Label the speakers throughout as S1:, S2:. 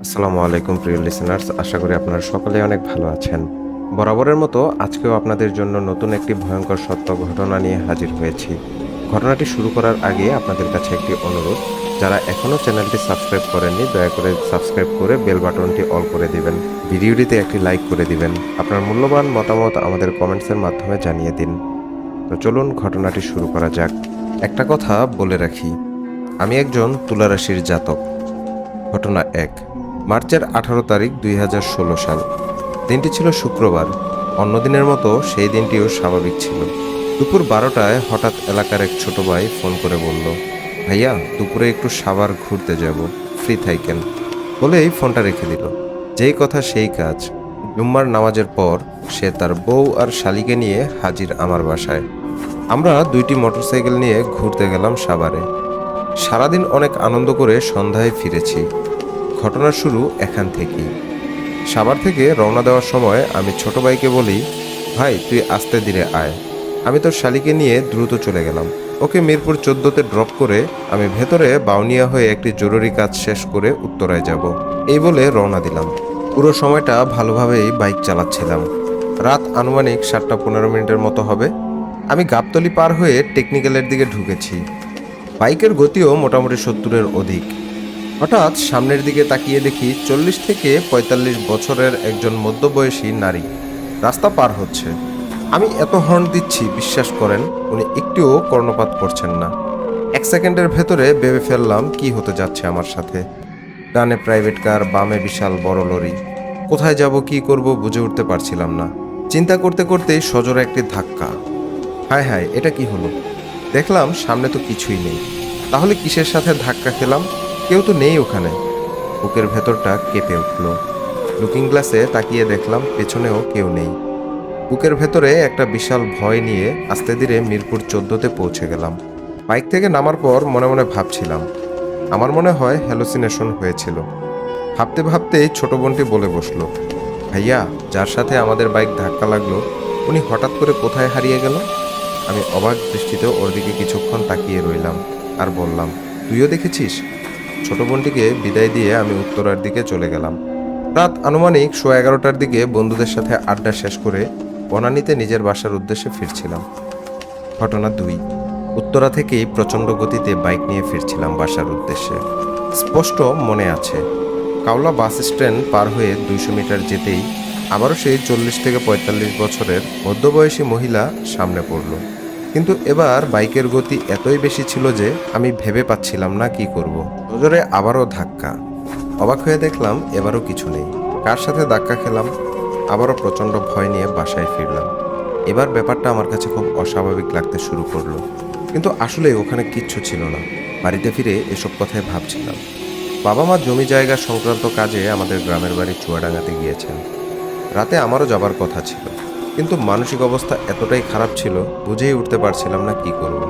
S1: আসসালামু আলাইকুম প্রিয় লিসেনার্স, আশা করি আপনারা সকলে অনেক ভালো আছেন। বরাবরের মতো আজকেও আপনাদের জন্য নতুন একটি ভয়ঙ্কর সত্য ঘটনা নিয়ে হাজির হয়েছি। ঘটনাটি শুরু করার আগে আপনাদের কাছে একটি অনুরোধ, যারা এখনও চ্যানেলটি সাবস্ক্রাইব করেননি দয়া করে সাবস্ক্রাইব করে বেল বাটনটি অল করে দিবেন। ভিডিওটিতে একটি লাইক করে দিবেন। আপনার মূল্যবান মতামত আমাদের কমেন্টসের মাধ্যমে জানিয়ে দিন। তো চলুন ঘটনাটি শুরু করা যাক। একটা কথা বলে রাখি, আমি একজন তুলা রাশির জাতক। ঘটনা ১, মার্চের 18 তারিখ 2016 সাল। দিনটি ছিল শুক্রবার। অন্য দিনের মতো সেই দিনটিও স্বাভাবিক ছিল। দুপুর 12টায় হঠাৎ এলাকার এক ছোট ভাই ফোন করে বলল, ভাইয়া দুপুরে একটু সাভার ঘুরতে যাব, ফ্রি থাইকেন। বলেই ফোনটা রেখে দিল। যেই কথা সেই কাজ। জুম্মার নামাজের পর সে তার বউ আর শালিকে নিয়ে হাজির আমার বাসায়। আমরা দুইটি মোটরসাইকেল নিয়ে ঘুরতে গেলাম সাভারে। সারাদিন অনেক আনন্দ করে সন্ধ্যায় ফিরেছি। ঘটনার শুরু এখান থেকেই। সাভার থেকে রওনা দেওয়ার সময় আমি ছোট ভাইকে বলি, ভাই তুই আস্তে ধীরে আয়। আমি তোর শালিকে নিয়ে দ্রুত চলে গেলাম। ওকে মিরপুর 14তে ড্রপ করে আমি ভেতরে বাউনিয়া হয়ে একটি জরুরি কাজ শেষ করে উত্তরায় যাব, এই বলে রওনা দিলাম। পুরো সময়টা ভালোভাবেই বাইক চালাচ্ছিলাম। রাত আনুমানিক 7টা 15 মিনিটের মতো হবে। আমি গাবতলী পার হয়ে টেকনিক্যালের দিকে ঢুকেছি। বাইকের গতিও মোটামুটি 70-এর অধিক। হঠাৎ সামনের দিকে তাকিয়ে দেখি 40 থেকে 45 বছরের একজন মধ্যবয়সী নারী রাস্তা পার হচ্ছে। আমি এত হর্ন দিচ্ছি, বিশ্বাস করেন উনি একটুও কর্ণপাত করছেন না। 1 সেকেন্ডের ভেতরে ভেবে ফেললাম কি হতে যাচ্ছে আমার সাথে। ডানে প্রাইভেট কার, বামে বিশাল বড় লরি। কোথায় যাব কি করব বুঝে উঠতে পারছিলাম না। চিন্তা করতে করতেই সজোরে একটি ধাক্কা। হায় হায়, এটা কি হলো? দেখলাম সামনে তো কিছুই নেই। তাহলে কিসের সাথে ধাক্কা খেলাম? কেউ তো নেই ওখানে। বুকের ভেতরটা কেঁপে উঠল। লুকিং গ্লাসে তাকিয়ে দেখলাম পেছনেও কেউ নেই। বুকের ভেতরে একটা বিশাল ভয় নিয়ে আস্তে ধীরে মিরপুর 14তে পৌঁছে গেলাম। বাইক থেকে নামার পর মনে মনে ভাবছিলাম, আমার মনে হয় হ্যালুসিনেশন হয়েছিল। ভাবতে ভাবতেই ছোট বোনটি বলে বসলো, ভাইয়া যার সাথে আমাদের বাইক ধাক্কা লাগলো উনি হঠাৎ করে কোথায় হারিয়ে গেল? আমি অবাক দৃষ্টিতে ওর দিকে কিছুক্ষণ তাকিয়ে রইলাম আর বললাম, তুইও দেখেছিস? ছোট বোনটিকে বিদায় দিয়ে আমি উত্তরার দিকে চলে গেলাম। রাত আনুমানিক 11:30টার দিকে বন্ধুদের সাথে আড্ডা শেষ করে বনানীতে নিজের বাসার উদ্দেশ্যে ফিরছিলাম। ঘটনা 2, উত্তরা থেকেই প্রচণ্ড গতিতে বাইক নিয়ে ফিরছিলাম বাসার উদ্দেশ্যে। স্পষ্ট মনে আছে, কাওলা বাস স্ট্যান্ড পার হয়ে 200 মিটার যেতেই আবারও সেই 40 থেকে 45 বছরের মধ্যবয়সী মহিলা সামনে পড়ল। কিন্তু এবার বাইকের গতি এতই বেশি ছিল যে আমি ভেবে পাচ্ছিলাম না কি করব। নজরে আবারও ধাক্কা। অবাক হয়ে দেখলাম এবারও কিছু নেই। কার সাথে ধাক্কা খেলাম? আবারও প্রচণ্ড ভয় নিয়ে বাসায় ফিরলাম। এবার ব্যাপারটা আমার কাছে খুব অস্বাভাবিক লাগতে শুরু করলো। কিন্তু আসলে ওখানে কিচ্ছু ছিল না। বাড়িতে ফিরে এসব কথাই ভাবছিলাম। বাবা মা জমি জায়গা সংক্রান্ত কাজে আমাদের গ্রামের বাড়ি চুয়াডাঙ্গাতে গিয়েছেন। রাতে আমারও যাবার কথা ছিল, কিন্তু মানসিক অবস্থা এতটাই খারাপ ছিল বুঝেই উঠতে পারছিলাম না কি করব।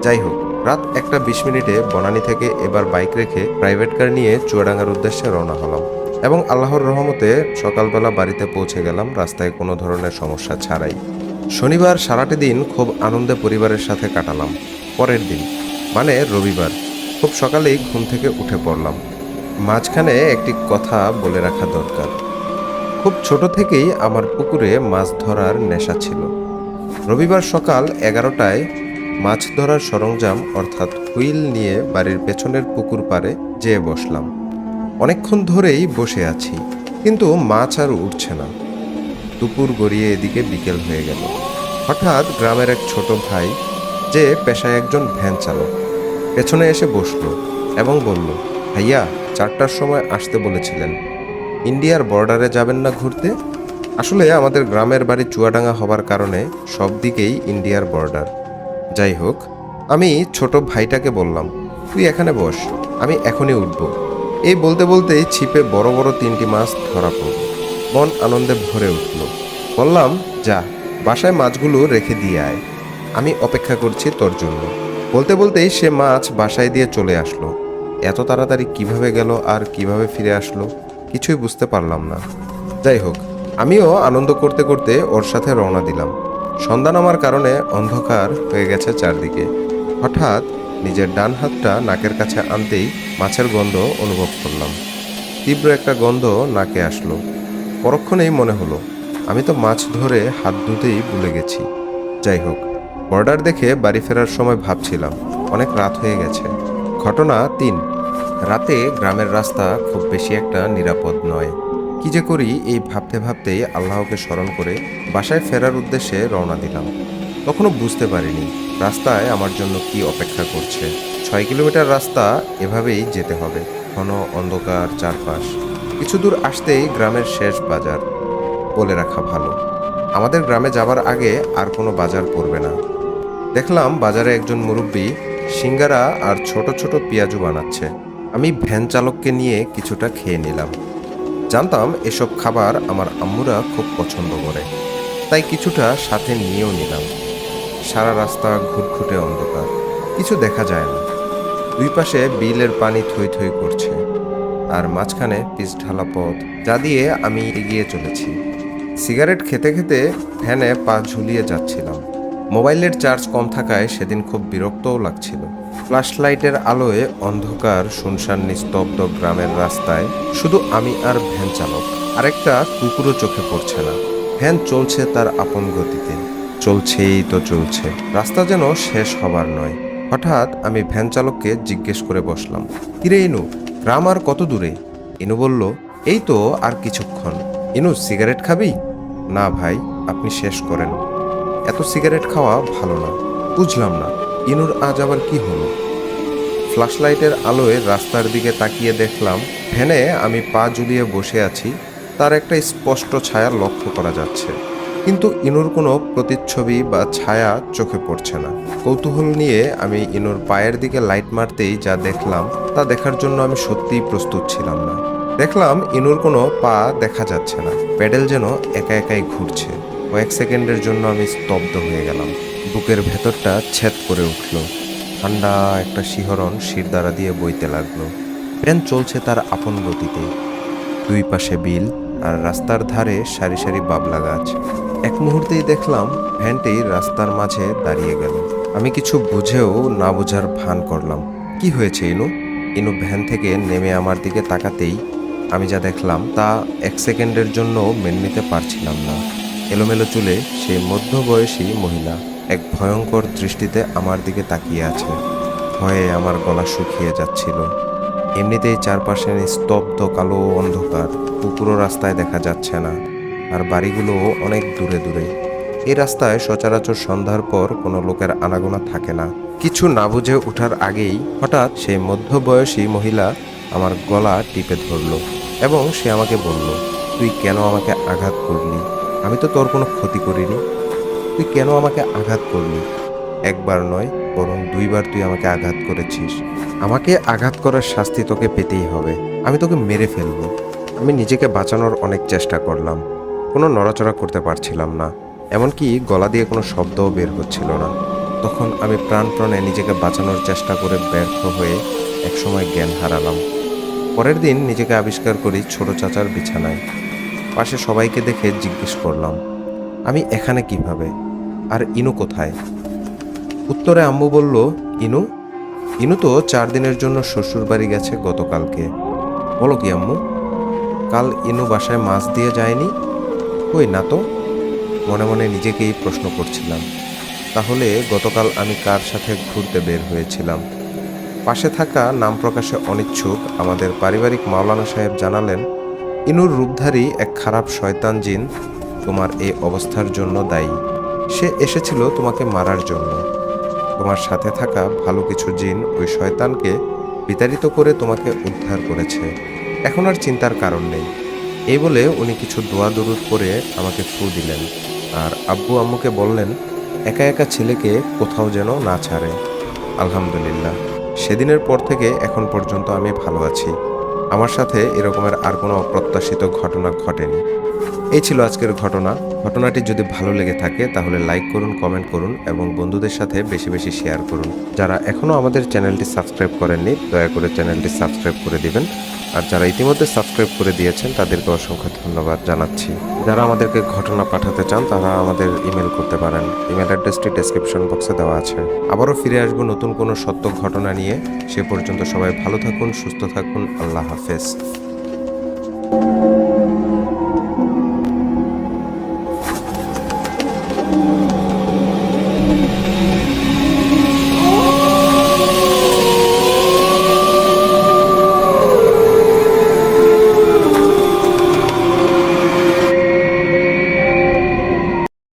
S1: যাই হোক, রাত 1টা 20 মিনিটে বনানী থেকে এবার বাইক রেখে প্রাইভেট কার নিয়ে চুয়াডাঙ্গার উদ্দেশ্যে রওনা হলাম এবং আল্লাহর রহমতে সকালবেলা বাড়িতে পৌঁছে গেলাম রাস্তায় কোনো ধরনের সমস্যা ছাড়াই। শনিবার সারাটি দিন খুব আনন্দে পরিবারের সাথে কাটালাম। পরের দিন মানে রবিবার খুব সকালেই ঘুম থেকে উঠে পড়লাম। মাঝখানে একটি কথা বলে রাখা দরকার। খুব ছোট থেকেই আমার পুকুরে মাছ ধরার নেশা ছিল। রবিবার সকাল 11টায় মাছ ধরার সরঞ্জাম অর্থাৎ হুইল নিয়ে বাড়ির পেছনের পুকুর পাড়ে যেয়ে বসলাম। অনেকক্ষণ ধরেই বসে আছি, কিন্তু মাছ আর উঠছে না। দুপুর গড়িয়ে এদিকে বিকেল হয়ে গেল। হঠাৎ গ্রামের এক ছোট ভাই, যে পেশায় একজন ভ্যান চালক, পেছনে এসে বসলো এবং বলল, ভাইয়া 4টার সময় আসতে বলেছিলেন, ইন্ডিয়ার বর্ডারে যাবেন না ঘুরতে? আসলে আমাদের গ্রামের বাড়ি চুয়াডাঙ্গা হবার কারণে সব দিকেই ইন্ডিয়ার বর্ডার। যাই হোক, আমি ছোট ভাইটাকে বললাম, তুই এখানে বস, আমি এখনই উঠব। এই বলতে বলতেই ছিপে বড় বড় 3টি মাছ ধরা পড়ল। মন আনন্দে ভরে উঠল। বললাম, যা বাসায় মাছগুলো রেখে দিয়ে আয়, আমি অপেক্ষা করছি তোর জন্য। বলতে বলতেই সে মাছ বাসায় দিয়ে চলে আসলো। এত তাড়াতাড়ি কিভাবে গেল আর কিভাবে ফিরে আসলো কিছুই বুঝতে পারলাম না। যাই হোক, আমিও আনন্দ করতে করতে ওর সাথে রওনা দিলাম। সন্ধ্যা নামার কারণে অন্ধকার হয়ে গেছে চারদিকে। হঠাৎ নিজের ডান হাতটা নাকের কাছে আনতেই মাছের গন্ধ অনুভব করলাম। তীব্র একটা গন্ধ নাকে আসলো। পরক্ষণেই মনে হলো আমি তো মাছ ধরে হাত ধুতেই ভুলে গেছি। যাই হোক, বর্ডার দেখে বাড়ি ফেরার সময় ভাবছিলাম অনেক রাত হয়ে গেছে। ঘটনা ৩। রাতে গ্রামের রাস্তা খুব বেশি একটা নিরাপদ নয়। কি যে করি এই ভাবতে ভাবতেই আল্লাহকে স্মরণ করে বাসায় ফেরার উদ্দেশ্যে রওনা দিলাম। তখনও বুঝতে পারিনি রাস্তায় আমার জন্য কি অপেক্ষা করছে। ৬ কিলোমিটার রাস্তা এভাবেই যেতে হবে। ঘন অন্ধকার চারপাশ। কিছু দূর আসতেই গ্রামের শেষ বাজার। বলে রাখা ভালো, আমাদের গ্রামে যাবার আগে আর কোনো বাজার পড়বে না। দেখলাম বাজারে একজন মুরব্বী সিঙ্গারা আর ছোট ছোট পেঁয়াজু বানাচ্ছে। আমি ভ্যান চালককে নিয়ে কিছুটা খেয়ে নিলাম। জানতাম এসব খাবার আমার আম্মুরা খুব পছন্দ করে, তাই কিছুটা সাথে নিয়েও নিলাম। সারা রাস্তা ঘুটঘুটে অন্ধকার, কিছু দেখা যায় না। দুই পাশে বিলের পানি থই থই করছে, আর মাঝখানে পিচ ঢালা পথ যা দিয়ে আমি এগিয়ে চলেছি। সিগারেট খেতে খেতে ভ্যানে পা ঝুলিয়ে যাচ্ছিলাম। মোবাইলের চার্জ কম থাকায় সেদিন খুব বিরক্তও লাগছিল। ফ্ল্যাশ লাইটের আলোয় অন্ধকার শুনশান নিস্তব্ধ গ্রামের রাস্তায় শুধু আমি আর ভ্যান চালক। আরেকটা কুকুরও চোখে পড়ছে না। ভ্যান চলছে তার আপন গতিতে, চলছেই তো চলছে। রাস্তা যেন শেষ হবার নয়। হঠাৎ আমি ভ্যান চালককে জিজ্ঞেস করে বসলাম, কিরে ইনু, গ্রাম আর কত দূরে? ইনু বলল, এই তো আর কিছুক্ষণ। ইনু, সিগারেট খাবি? না ভাই, আপনি শেষ করেন। এত সিগারেট খাওয়া ভালো না। বুঝলাম না ইনুর আজ আবার কি হলো। ফ্ল্যাশ লাইটের আলোয় রাস্তার দিকে তাকিয়ে দেখলাম ভ্যানে আমি পা ঝুলিয়ে বসে আছি, তার একটা স্পষ্ট ছায়া লক্ষ্য করা যাচ্ছে, কিন্তু ইনুর কোনো প্রতিচ্ছবি বা ছায়া চোখে পড়ছে না। কৌতূহল নিয়ে আমি ইনুর পায়ের দিকে লাইট মারতেই যা দেখলাম তা দেখার জন্য আমি সত্যিই প্রস্তুত ছিলাম না। দেখলাম ইনুর কোনো পা দেখা যাচ্ছে না, প্যাডেল যেন একা একাই ঘুরছে। কয়েক সেকেন্ডের জন্য আমি স্তব্ধ হয়ে গেলাম। বুকের ভেতরটা ছেদ করে উঠল। ঠান্ডা একটা শিহরণ শিরদাঁড়া দিয়ে বইতে লাগলো। ভ্যান চলছে তার আপন গতিতে। দুই পাশে বিল, আর রাস্তার ধারে সারি সারি বাবলা গাছ। এক মুহূর্তেই দেখলাম ভ্যানটি রাস্তার মাঝে দাঁড়িয়ে গেল। আমি কিছু বুঝেও না বোঝার ভান করলাম। কি হয়েছে ইনু? ইনু ভ্যান থেকে নেমে আমার দিকে তাকাতেই আমি যা দেখলাম তা এক সেকেন্ডের জন্য মেনে নিতে পারছিলাম না। এলোমেলো চুলে সেই মধ্যবয়সী মহিলা এক ভয়ঙ্কর দৃষ্টিতে আমার দিকে তাকিয়ে আছে। ভয়ে আমার গলা শুকিয়ে যাচ্ছিল। এমনিতেই চারপাশে নিস্তব্ধ কালো অন্ধকার, কুকুরও রাস্তায় দেখা যাচ্ছে না, আর বাড়িগুলোও অনেক দূরে দূরে। এই রাস্তায় সচরাচর সন্ধ্যার পর কোনো লোকের আনাগোনা থাকে না। কিছু না বুঝে ওঠার আগেই হঠাৎ সেই মধ্যবয়সী মহিলা আমার গলা টিপে ধরল এবং সে আমাকে বলল, তুই কেন আমাকে আঘাত করলি? আমি তো তোর কোনো ক্ষতি করিনি। তুই কেন আমাকে আঘাত করলি? একবার নয়, বরং দুইবার তুই আমাকে আঘাত করেছিস। আমাকে আঘাত করার শাস্তি তোকে পেতেই হবে। আমি তোকে মেরে ফেলবো। আমি নিজেকে বাঁচানোর অনেক চেষ্টা করলাম, কোনো নড়াচড়া করতে পারছিলাম না, এমনকি গলা দিয়ে কোনো শব্দও বের হচ্ছিল না। তখন আমি প্রাণপণে নিজেকে বাঁচানোর চেষ্টা করে ব্যর্থ হয়ে একসময় জ্ঞান হারালাম। পরের দিন নিজেকে আবিষ্কার করি ছোট চাচার বিছানায়। পাশে সবাইকে দেখে জিজ্ঞেস করলাম, আমি এখানে কিভাবে? আর ইনু কোথায়? উত্তরে আম্মু বলল, ইনু ইনু তো 4 দিনের জন্য শ্বশুর বাড়ি গেছে গতকালকে। বলো কি আম্মু? কাল ইনু বাসায় মাছ দিয়ে যায়নি? কই না তো। মনে মনে নিজেকেই প্রশ্ন করছিলাম, তাহলে গতকাল আমি কার সাথে ঘুরতে বের হয়েছিলাম? পাশে থাকা নাম প্রকাশে অনিচ্ছুক আমাদের পারিবারিক মাওলানা সাহেব জানালেন, ইনুর রূপধারী এক খারাপ শয়তান জিন তোমার এই অবস্থার জন্য দায়ী। সে এসেছিল তোমাকে মারার জন্য। তোমার সাথে থাকা ভালো কিছু জিন ওই শয়তানকে বিতাড়িত করে তোমাকে উদ্ধার করেছে। এখন আর চিন্তার কারণ নেই। এই বলে উনি কিছু দোয়া দরুদ করে আমাকে ফু দিলেন, আর আব্বু আম্মুকে বললেন একা একা ছেলেকে কোথাও যেন না ছাড়ে। আলহামদুলিল্লাহ, সেদিনের পর থেকে এখন পর্যন্ত আমি ভালো আছি। আমার সাথে এরকমের আর কোনো অপ্রত্যাশিত ঘটনা ঘটেনি। এই ছিল আজকের ঘটনা। ঘটনাটি যদি ভালো লেগে থাকে তাহলে লাইক করুন, কমেন্ট করুন এবং বন্ধুদের সাথে বেশি বেশি শেয়ার করুন। যারা এখনও আমাদের চ্যানেলটি সাবস্ক্রাইব করেননি দয়া করে চ্যানেলটি সাবস্ক্রাইব করে দিবেন, আর যারা ইতিমধ্যে সাবস্ক্রাইব করে দিয়েছেন তাদেরকে অসংখ্য ধন্যবাদ জানাচ্ছি। যারা আমাদেরকে ঘটনা পাঠাতে চান তারা আমাদের ইমেল করতে পারেন। ইমেল অ্যাড্রেসটি ডেসক্রিপশন বক্সে দেওয়া আছে। আবারও ফিরে আসবো নতুন কোনো সত্য ঘটনা নিয়ে। সে পর্যন্ত সবাই ভালো থাকুন, সুস্থ থাকুন। আল্লাহ হাফেজ।